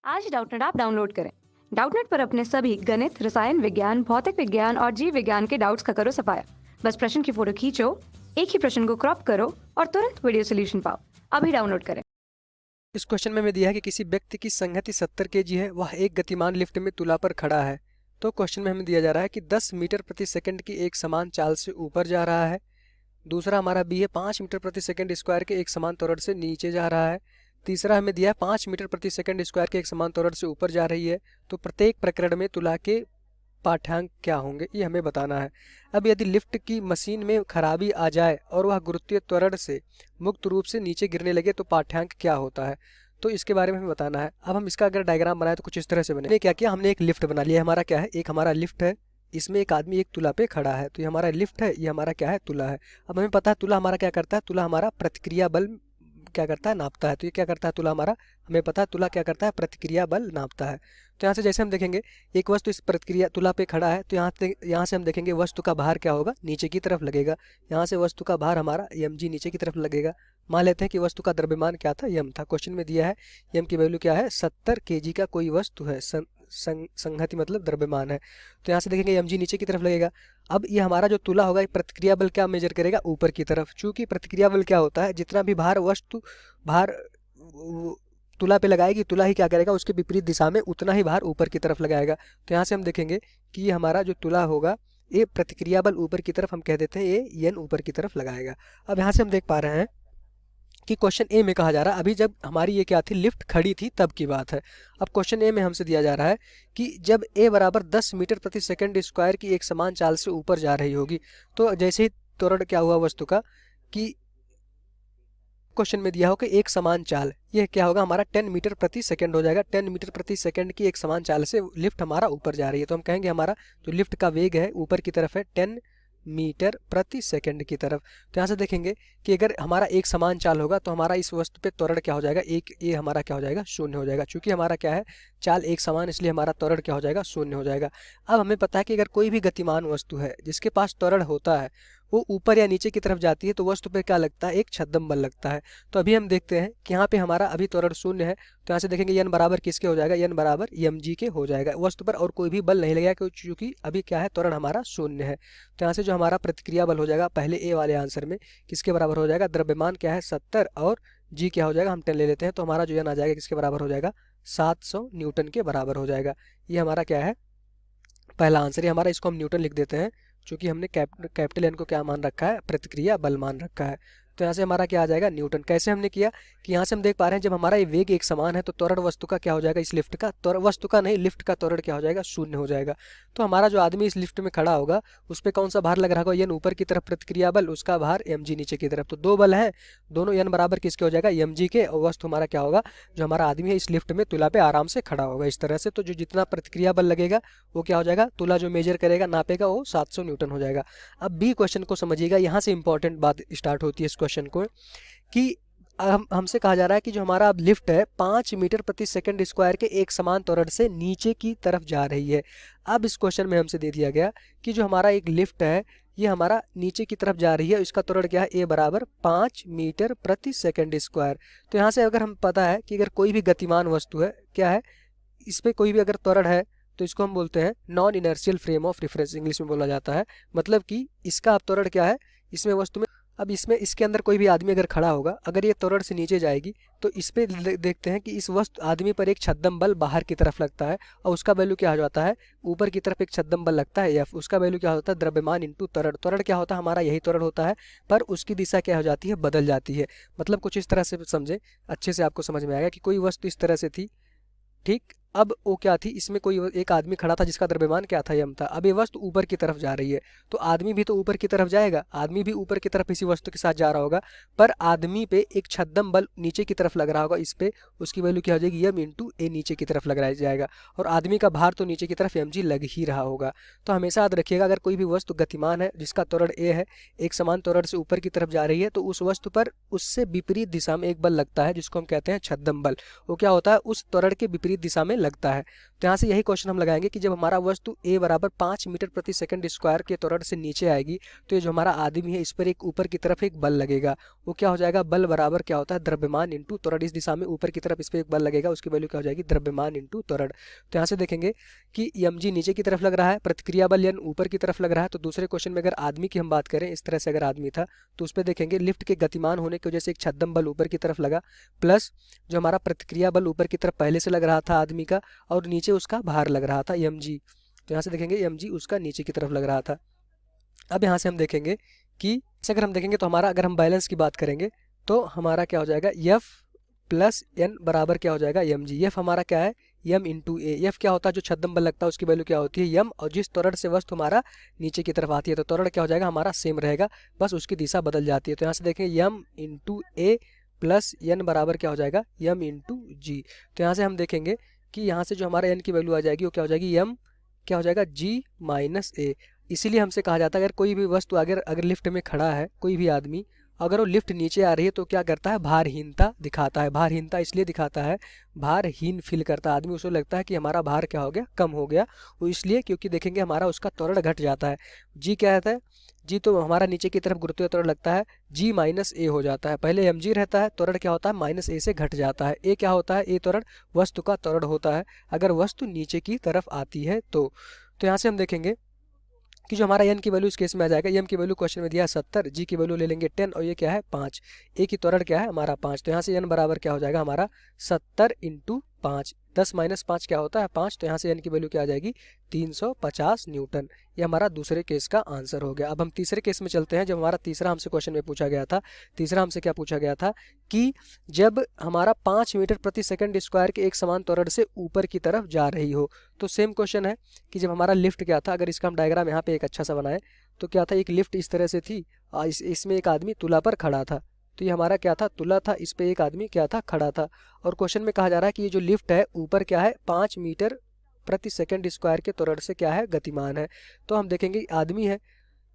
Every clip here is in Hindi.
आज डाउटनेट ऐप डाउनलोड करें। डाउटनेट पर अपने सभी गणित, रसायन विज्ञान, भौतिक विज्ञान और जीव विज्ञान के डाउट्स का करो सफाया। बस प्रश्न की फोटो खींचो, एक ही प्रश्न को क्रॉप करो और तुरंत वीडियो सोल्यूशन पाओ। अभी डाउनलोड करें। इस क्वेश्चन में हमें दिया है कि किसी व्यक्ति की संहति 70 केजी है, वह एक गतिमान लिफ्ट में तुला पर खड़ा है। तो क्वेश्चन में हमें दिया जा रहा है कि 10 मीटर प्रति सेकंड की एक समान चाल से ऊपर जा रहा है। दूसरा हमारा बी है 5 मीटर प्रति सेकंड स्क्वायर के एक समान त्वरण से नीचे जा रहा है। तीसरा हमें दिया है 5 मीटर प्रति सेकंड स्क्वायर के एक समान त्वरण से ऊपर जा रही है। तो प्रत्येक प्रकरण में तुला के पाठ्यांक क्या होंगे ये हमें बताना है। अब यदि लिफ्ट की मशीन में खराबी आ जाए और वह गुरुत्वीय त्वरण से मुक्त रूप से नीचे गिरने लगे तो पाठ्यांक क्या होता है, तो इसके बारे में हमें बताना है। अब हम इसका अगर डायग्राम बनाए तो कुछ इस तरह से बने। हमने क्या किया, हमने एक लिफ्ट बना लिया। हमारा क्या है, एक हमारा लिफ्ट है, इसमें एक आदमी एक तुला पे खड़ा है। तो ये हमारा लिफ्ट है, ये हमारा क्या है, तुला है। अब हमें पता है तुला हमारा क्या करता है, तुला हमारा प्रतिक्रिया बल क्या करता है, नापता है। तो ये क्या करता है तुला हमारा, हमें पता है तुला क्या करता है, प्रतिक्रिया बल नापता है। तो यहाँ से जैसे हम देखेंगे एक वस्तु इस प्रतिक्रिया तुला पे खड़ा है, तो यहाँ से हम देखेंगे वस्तु का भार क्या होगा, नीचे की तरफ लगेगा। यहाँ से वस्तु का भार हमारा mg नीचे की तरफ लगेगा। मान लेते हैं कि वस्तु का द्रव्यमान क्या था, यम था। क्वेश्चन में दिया है यम की वैल्यू क्या है, 70 केजी का कोई वस्तु है। संहति मतलब द्रव्यमान है। तो यहाँ से देखेंगे mg नीचे की तरफ लगेगा। अब ये हमारा जो तुला होगा प्रतिक्रिया बल क्या मेजर करेगा, ऊपर की तरफ। चूंकि प्रतिक्रिया बल क्या होता है, जितना भी भार वस्तु भार तुला पे लगाएगी, तुला ही क्या करेगा, उसके विपरीत दिशा में उतना ही भार ऊपर की तरफ लगाएगा। तो यहाँ से हम देखेंगे कि ये हमारा जो तुला होगा ये प्रतिक्रिया बल ऊपर की तरफ हम कह देते हैं ये एन ऊपर की तरफ लगाएगा। अब यहाँ से हम देख पा रहे हैं कि क्वेश्चन ए में कहा जा रहा है, अभी जब हमारी ये क्या थी, लिफ्ट खड़ी थी तब की बात है। अब क्वेश्चन ए में हमसे दिया जा रहा है कि जब ए बराबर 10 मीटर प्रति सेकंड स्क्वायर की एक समान चाल से ऊपर जा रही होगी, तो जैसे ही त्वरण क्या हुआ वस्तु का, कि क्वेश्चन में दिया हो कि एक समान चाल, ये क्या होगा हमारा 10 मीटर प्रति सेकंड हो जाएगा। 10 मीटर प्रति सेकंड की एक समान चाल से लिफ्ट हमारा ऊपर जा रही है। तो हम कहेंगे हमारा जो लिफ्ट का वेग है ऊपर की तरफ है 10 मीटर प्रति सेकंड की तरफ। तो यहाँ से देखेंगे कि अगर हमारा एक समान चाल होगा तो हमारा इस वस्तु पे त्वरण क्या हो जाएगा, एक, ये हमारा क्या हो जाएगा, शून्य हो जाएगा। चूंकि हमारा क्या है, चाल एक समान, इसलिए हमारा त्वरण क्या हो जाएगा, शून्य हो जाएगा। अब हमें पता है कि अगर कोई भी गतिमान वस्तु है जिसके पास त्वरण होता है वो ऊपर या नीचे की तरफ जाती है तो वस्तु पे क्या लगता है, एक छद्म बल लगता है। तो अभी हम देखते हैं कि यहाँ पे हमारा अभी त्वरण शून्य है। तो यहाँ से देखेंगे यन बराबर किसके हो जाएगा, यन बराबर mg के हो जाएगा। वस्तु पर और कोई भी बल नहीं लगेगा क्योंकि अभी क्या है, त्वरण हमारा शून्य है। तो यहाँ से जो हमारा प्रतिक्रिया बल हो जाएगा पहले ए वाले आंसर में किसके बराबर हो जाएगा, द्रव्यमान क्या है 70 और जी क्या हो जाएगा, हम 10 ले लेते हैं। तो हमारा जो यन आ जाएगा किसके बराबर हो जाएगा, 700 न्यूटन के बराबर हो जाएगा। ये हमारा क्या है, पहला आंसर है हमारा। इसको हम न्यूटन लिख देते हैं क्योंकि हमने कैपिटल एन को क्या मान रखा है, प्रतिक्रिया बल मान रखा है। तो यहाँ से हमारा क्या आ जाएगा, न्यूटन। कैसे हमने किया कि यहाँ से हम देख पा रहे हैं जब हमारा ये वेग एक समान है तो त्वरण वस्तु का क्या हो जाएगा, इस लिफ्ट का त्वरण, वस्तु का नहीं लिफ्ट का त्वरण क्या हो जाएगा, शून्य हो जाएगा। तो हमारा जो आदमी इस लिफ्ट में खड़ा होगा उस पर कौन सा भार लग रहा होगा, यन ऊपर की तरफ प्रतिक्रिया बल, उसका भार mg नीचे की तरफ। तो दो बल है, दोनों यन बराबर किसके हो जाएगा, mg के। और वस्तु हमारा क्या होगा, जो हमारा आदमी है इस लिफ्ट में तुला पे आराम से खड़ा होगा इस तरह से। तो जो जितना प्रतिक्रिया बल लगेगा वो क्या हो जाएगा, तुला जो मेजर करेगा नापेगा वो 700 न्यूटन हो जाएगा। अब बी क्वेश्चन को समझिएगा, यहाँ से इंपॉर्टेंट बात स्टार्ट होती है इस क्वेश्चन को, कि हमसे कहा जा रहा है कि जो हमारा अब लिफ्ट है 5 मीटर प्रति सेकंड स्क्वायर के एक समान त्वरण से नीचे की तरफ जा रही है। अब इस क्वेश्चन में हमसे दे दिया गया कि जो हमारा एक लिफ्ट है ये हमारा नीचे की तरफ जा रही है, इसका त्वरण क्या है, ए बराबर 5 मीटर प्रति सेकंड स्क्वायर। तो यहाँ से अगर हम पता है कि अगर कोई भी गतिमान वस्तु है क्या है, इस पर कोई भी अगर त्वरण है तो इसको हम बोलते हैं non inertial frame of reference, English में बोला जाता है। मतलब कि इसका अब त्वरण क्या है, इसमें वस्तु में, अब इसमें इसके अंदर कोई भी आदमी अगर खड़ा होगा, अगर ये त्वरण से नीचे जाएगी तो इस पे देखते हैं कि इस वस्तु आदमी पर एक छद्म बल बाहर की तरफ लगता है और उसका वैल्यू क्या हो जाता है, ऊपर की तरफ एक छद्म बल लगता है एफ, उसका वैल्यू क्या होता है, द्रव्यमान इंटू त्वरण। त्वरण क्या होता है हमारा, यही त्वरण होता है, पर उसकी दिशा क्या हो जाती है, बदल जाती है। मतलब कुछ इस तरह से समझे, अच्छे से आपको समझ में आएगा कि कोई वस्तु इस तरह से थी, ठीक। अब वो क्या थी, इसमें कोई एक आदमी खड़ा था जिसका द्रव्यमान क्या था, यम था। अब ये वस्तु ऊपर की तरफ जा रही है तो आदमी भी तो ऊपर की तरफ जाएगा, आदमी भी ऊपर की तरफ इसी वस्तु के साथ जा रहा होगा, पर आदमी पे एक छद्म बल नीचे की तरफ लग रहा होगा इस पे, उसकी वैल्यू क्या हो जाएगी, यम इंटू ए नीचे की तरफ लगाया जाएगा। और आदमी का भार तो नीचे की तरफ mg लग ही रहा होगा। तो हमेशा याद रखिएगा अगर कोई भी वस्तु गतिमान है जिसका त्वरण ए है, एक समान त्वरण से ऊपर की तरफ जा रही है, तो उस वस्तु पर उससे विपरीत दिशा में एक बल लगता है जिसको हम कहते हैं छद्म बल। वो क्या होता है, उस त्वरण के विपरीत दिशा में लगता है। तो यहाँ से यही क्वेश्चन हम लगाएंगे कि जब हमारा वस्तु a बराबर 5 मीटर प्रति सेकंड स्क्वायर के त्वरण से नीचे आएगी तो ये जो हमारा आदमी है इस पर एक ऊपर की तरफ एक बल लगेगा। वो क्या हो जाएगा, बल बराबर क्या होता है, द्रव्यमान इंटू त्वरण। इस दिशा में ऊपर की तरफ इस पर एक बल लगेगा, उसकी वैल्यू क्या हो जाएगी, द्रव्यमान इंटू त्वरण। तो यहाँ से देखेंगे कि mg नीचे की तरफ लग रहा है, प्रतिक्रिया बल n ऊपर की तरफ लग रहा है। तो दूसरे क्वेश्चन में अगर आदमी की हम बात करें, इस तरह से अगर आदमी था तो उस पर देखेंगे लिफ्ट के गतिमान होने की वजह से एक छद्म बल ऊपर की तरफ लगा, प्लस जो हमारा प्रतिक्रिया बल ऊपर की तरफ पहले से लग रहा था आदमी का, और नीचे उसका भार लग रहा था mg। तो यहाँ से देखेंगे mg उसका नीचे की तरफ लग रहा था। अब यहाँ से हम देखेंगे कि अगर हम देखेंगे तो हमारा, अगर हम बैलेंस की बात करेंगे तो हमारा क्या हो जाएगा, F प्लस n बराबर क्या हो जाएगा mg। F हमारा क्या है, m इंटू ए। F क्या होता है, जो छद्म बल लगता है उसकी वैल्यू क्या होती है, m, और जिस त्वरण से वस्तु हमारा नीचे की तरफ आती है तो त्वरण क्या हो जाएगा हमारा सेम रहेगा, बस उसकी दिशा बदल जाती है। तो यहाँ से देखेंगे m इंटू ए प्लस n बराबर क्या हो जाएगा, m इंटू जी। तो यहाँ से हम देखेंगे कि यहाँ से जो हमारा n की वैल्यू आ जाएगी वो क्या हो जाएगी, m क्या हो जाएगा, g माइनस ए। इसीलिए हमसे कहा जाता है अगर कोई भी वस्तु अगर लिफ्ट में खड़ा है कोई भी आदमी, अगर वो लिफ्ट नीचे आ रही है तो क्या करता है, भारहीनता दिखाता है। भारहीनता इसलिए दिखाता है, भारहीन फील करता है आदमी, उसे लगता है कि हमारा भार क्या हो गया, कम हो गया। वो इसलिए क्योंकि देखेंगे हमारा उसका त्वरण घट जाता है। जी क्या रहता है, जी तो हमारा नीचे की तरफ गुरुत्वीय त्वरण लगता है, जी माइनस ए हो जाता है। पहले mg रहता है, त्वरण क्या होता है, माइनस ए से घट जाता है। ए क्या होता है, ए त्वरण वस्तु का त्वरण होता है अगर वस्तु नीचे की तरफ आती है तो। यहाँ से हम देखेंगे कि जो हमारा n की वैल्यू इस केस में आ जाएगा, m की वैल्यू क्वेश्चन में दिया है 70, g की वैल्यू ले लेंगे 10, और ये क्या है 5, a की त्वरण क्या है हमारा 5। तो यहाँ से n बराबर क्या हो जाएगा हमारा 70 इंटू 5, 10 माइनस 5 क्या होता है 5। तो यहाँ से n की वैल्यू क्या आ जाएगी 350 न्यूटन। ये हमारा दूसरे केस का आंसर हो गया। अब हम तीसरे केस में चलते हैं। जब हमारा तीसरा हमसे क्वेश्चन में पूछा गया था, तीसरा हमसे क्या पूछा गया था कि जब हमारा 5 मीटर प्रति सेकंड स्क्वायर के एक समान त्वरण से ऊपर की तरफ जा रही हो। तो सेम क्वेश्चन है कि जब हमारा लिफ्ट क्या था, अगर इसका हम डायग्राम यहाँ पे एक अच्छा सा बनाए तो क्या था, एक लिफ्ट इस तरह से थी, इसमें एक आदमी तुला पर खड़ा था। तो ये हमारा क्या था, तुला था, इस पे एक आदमी क्या था, खड़ा था। और क्वेश्चन में कहा जा रहा है कि ये जो लिफ्ट है ऊपर क्या है, 5 मीटर प्रति सेकंड स्क्वायर के त्वरण से क्या है, गतिमान है। तो हम देखेंगे आदमी है,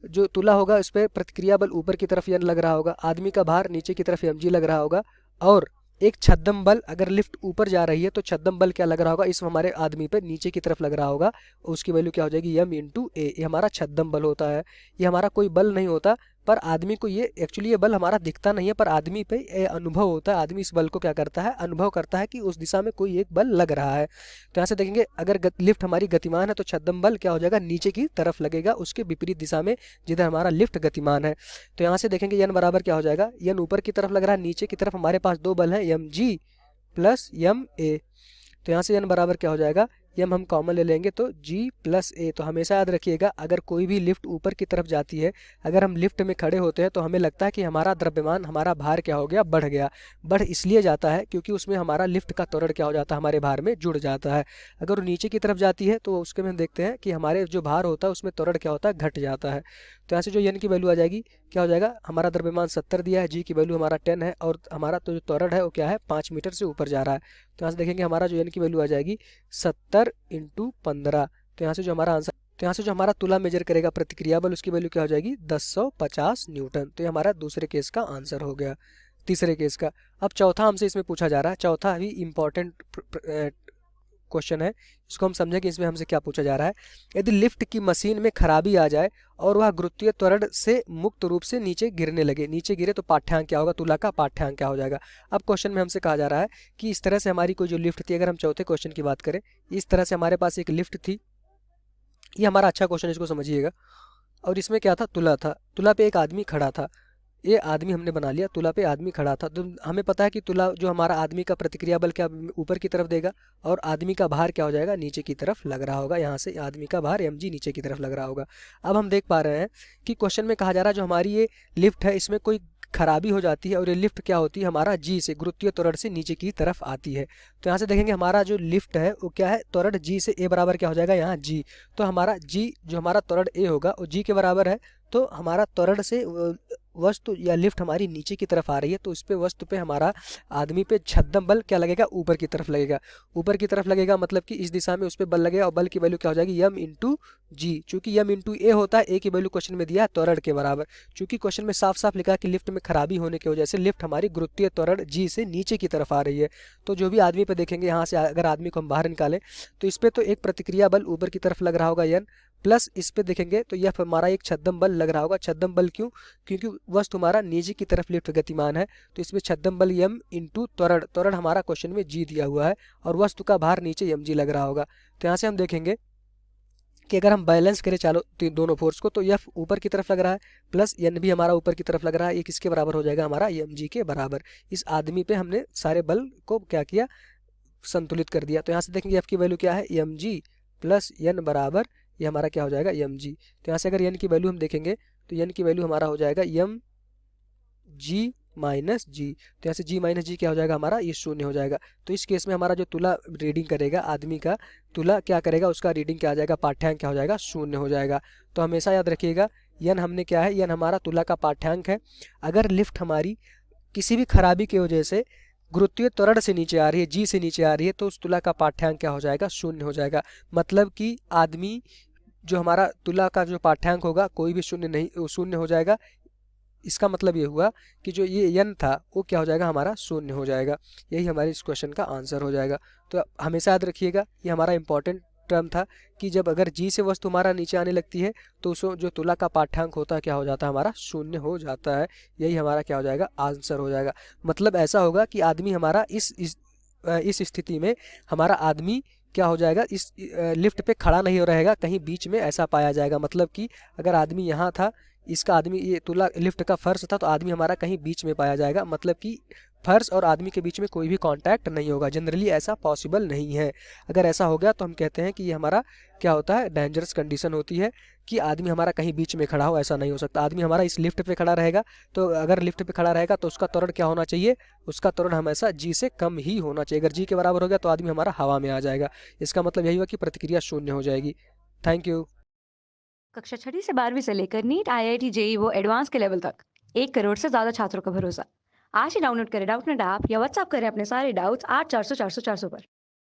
जो तुला होगा उस पर प्रतिक्रिया बल ऊपर की तरफ n लग रहा होगा, आदमी का भार नीचे की तरफ mg लग रहा होगा, और एक छद्म बल, अगर लिफ्ट ऊपर जा रही है तो छद्म बल क्या लग रहा होगा, इस हमारे आदमी पे नीचे की तरफ लग रहा होगा, उसकी वैल्यू क्या हो जाएगी m इंटू ए। ये हमारा छद्म बल होता है, ये हमारा कोई बल नहीं होता, पर आदमी को ये एक्चुअली ये बल हमारा दिखता नहीं है, पर आदमी पे ये अनुभव होता है। आदमी इस बल को क्या करता है, अनुभव करता है कि उस दिशा में कोई एक बल लग रहा है। तो यहाँ से देखेंगे अगर लिफ्ट हमारी गतिमान है तो छद्म बल क्या हो जाएगा, नीचे की तरफ लगेगा, उसके विपरीत दिशा में जिधर हमारा लिफ्ट गतिमान है। तो यहाँ से देखेंगे n बराबर क्या हो जाएगा, n ऊपर की तरफ लग रहा है, नीचे की तरफ हमारे पास दो बल है, mg प्लस ma। तो यहाँ से n बराबर क्या हो जाएगा, m हम कॉमन ले लेंगे तो g प्लस ए। तो हमेशा याद रखिएगा अगर कोई भी लिफ्ट ऊपर की तरफ जाती है, अगर हम लिफ्ट में खड़े होते हैं तो हमें लगता है कि हमारा द्रव्यमान, हमारा भार क्या हो गया, बढ़ गया। बढ़ इसलिए जाता है क्योंकि उसमें हमारा लिफ्ट का त्वरण क्या हो जाता है, हमारे भार में जुड़ जाता है। अगर वो नीचे की तरफ जाती है तो उसके में हम देखते हैं कि हमारे जो भार होता है उसमें त्वरण क्या होता है, घट जाता है। तो यहाँ से जो n की वैल्यू आ जाएगी क्या हो जाएगा, हमारा द्रव्यमान 70 दिया है, g की वैल्यू हमारा 10 है, और हमारा तो जो त्वरण है वो क्या है, 5 मीटर से ऊपर जा रहा है। तो यहाँ से देखेंगे हमारा जो n की वैल्यू आ जाएगी 70 इंटू 15। तो यहाँ से जो हमारा आंसर, तो यहाँ से जो हमारा तुला मेजर करेगा प्रतिक्रिया बल, उसकी वैल्यू क्या हो जाएगी 1050 न्यूटन। तो ये हमारा दूसरे केस का आंसर हो गया, तीसरे केस का। अब चौथा हमसे इसमें पूछा जा रहा है, चौथा भी इम्पोर्टेंट क्वेश्चन है, इसको हम समझें कि इसमें हमसे क्या पूछा जा रहा है। यदि लिफ्ट की मशीन में खराबी आ जाए और वह गुरुत्वीय त्वरण से मुक्त रूप से नीचे गिरने लगे, नीचे गिरे तो पाठ्यांक क्या होगा, तुला का पाठ्यांक क्या हो जाएगा। अब क्वेश्चन में हमसे कहा जा रहा है कि इस तरह से हमारी कोई जो लिफ्ट थी, अगर हम चौथे क्वेश्चन की बात करें, इस तरह से हमारे पास एक लिफ्ट थी, ये हमारा अच्छा क्वेश्चन, इसको समझिएगा। और इसमें क्या था, तुला था, तुला पे एक आदमी खड़ा था, ये आदमी हमने बना लिया, तुला पे आदमी खड़ा था। तो हमें पता है कि तुला जो हमारा आदमी का प्रतिक्रिया बल क्या ऊपर की तरफ देगा, और आदमी का भार क्या हो जाएगा, नीचे की तरफ लग रहा होगा। यहाँ से आदमी का भार mg नीचे की तरफ लग रहा होगा। अब हम देख पा रहे हैं कि क्वेश्चन में कहा जा रहा है जो हमारी ये लिफ्ट है इसमें कोई खराबी हो जाती है, और ये लिफ्ट क्या होती है, हमारा g से, गुरुत्वीय त्वरण से नीचे की तरफ आती है। तो यहाँ से देखेंगे हमारा जो लिफ्ट है वो क्या है, त्वरण g से, a बराबर क्या हो जाएगा यहाँ g। तो हमारा g जो हमारा त्वरण a होगा वो g के बराबर है, तो हमारा त्वरण से वस्तु या लिफ्ट हमारी नीचे की तरफ आ रही है तो इस पे वस्तु पे हमारा आदमी पे छद्म बल क्या लगेगा, ऊपर की तरफ लगेगा। ऊपर की तरफ लगेगा मतलब कि इस दिशा में उस पे बल लगेगा और बल की वैल्यू क्या हो जाएगी, यम इंटू जी। चूंकि यम इंटू ए होता है, ए की वैल्यू क्वेश्चन में दिया है त्वरण के बराबर। चूंकि क्वेश्चन में साफ साफ लिखा है कि लिफ्ट में खराबी होने की वजह से लिफ्ट हमारी गुरुत्वीय त्वरण जी से नीचे की तरफ आ रही है, तो जो भी आदमी पे देखेंगे यहाँ से अगर आदमी को हम बाहर निकालें तो इस पे तो एक प्रतिक्रिया बल ऊपर की तरफ लग रहा होगा यन, प्लस इस पे देखेंगे तो यह हमारा एक छद्म बल लग रहा होगा। छद्म बल क्यों, क्योंकि वस्तु हमारा नीचे की तरफ लिफ्ट गतिमान है, तो इसमें छद्म बल यम इंटू त्वरण, त्वरण हमारा क्वेश्चन में जी दिया हुआ है और वस्तु का भार नीचे यम जी लग रहा होगा। तो यहाँ से हम देखेंगे कि अगर हम बैलेंस करें चालो दोनों फोर्स को तो यह ऊपर की तरफ लग रहा है प्लस एन भी हमारा ऊपर की तरफ लग रहा है, ये किसके बराबर हो जाएगा, हमारा एम जी के बराबर। इस आदमी पे हमने सारे बल को क्या किया, संतुलित कर दिया। तो यहाँ से देखेंगे एफ की वैल्यू क्या है, एम जी प्लस एन बराबर ये हमारा क्या हो जाएगा, एम जी। तो यहाँ से अगर एन की वैल्यू हम देखेंगे तो एन की वैल्यू हमारा हो जाएगा एम जी माइनस जी। तो यहाँ से जी माइनस जी क्या हो जाएगा हमारा, ये शून्य हो जाएगा। तो इस केस में हमारा जो तुला रीडिंग करेगा आदमी का तुला क्या करेगा, उसका रीडिंग क्या आ जाएगा, पाठ्यांक क्या हो जाएगा, शून्य हो जाएगा। तो हमेशा याद रखिएगा यन हमने क्या है, यन हमारा तुला का पाठ्यांक है। अगर लिफ्ट हमारी किसी भी खराबी की वजह से गुरुत्वीय त्वरण से नीचे आ रही है, जी से नीचे आ रही है, तो उस तुला का पाठ्यांक क्या हो जाएगा, शून्य हो जाएगा। मतलब कि आदमी जो हमारा तुला का जो पाठ्यांक होगा कोई भी शून्य नहीं, शून्य हो जाएगा। इसका मतलब ये हुआ कि जो ये यन था वो क्या हो जाएगा, हमारा शून्य हो जाएगा। यही हमारे इस क्वेश्चन का आंसर हो जाएगा। तो हमेशा याद रखिएगा ये हमारा इंपॉर्टेंट टर्म था कि जब अगर जी से वस्तु हमारा नीचे आने लगती है तो उस जो तुला का पाठ्यांक होता है क्या हो जाता है, हमारा शून्य हो जाता है। यही हमारा क्या हो जाएगा, आंसर हो जाएगा। मतलब ऐसा होगा कि आदमी हमारा इस स्थिति में हमारा आदमी क्या हो जाएगा, इस लिफ्ट पे खड़ा नहीं हो रहेगा, कहीं बीच में ऐसा पाया जाएगा। मतलब कि अगर आदमी यहाँ था, इसका आदमी ये तुला लिफ्ट का फर्श था, तो आदमी हमारा कहीं बीच में पाया जाएगा। मतलब कि फर्श और आदमी के बीच में कोई भी कांटेक्ट नहीं होगा। जनरली ऐसा पॉसिबल नहीं है। अगर ऐसा हो गया तो हम कहते हैं कि ये हमारा क्या होता है, डेंजरस कंडीशन होती है कि आदमी हमारा कहीं बीच में खड़ा हो, ऐसा नहीं हो सकता। आदमी हमारा इस लिफ्ट पे खड़ा रहेगा, तो अगर लिफ्ट पे खड़ा रहेगा तो उसका त्वरण क्या होना चाहिए, उसका त्वरण हमेशा जी से कम ही होना चाहिए। अगर जी के बराबर हो गया तो आदमी हमारा हवा में आ जाएगा। इसका मतलब यही हुआ कि प्रतिक्रिया शून्य हो जाएगी। Thank you. कक्षा 6वीं से 12वीं से लेकर नीट, आईआईटी, जेईई वो एडवांस के लेवल तक 1 करोड़ से ज्यादा छात्रों का भरोसा। आज ही डाउनलोड करें डाउटनेट ऐप या व्हाट्सएप करें अपने सारे डाउट्स 8400 400 400 पर।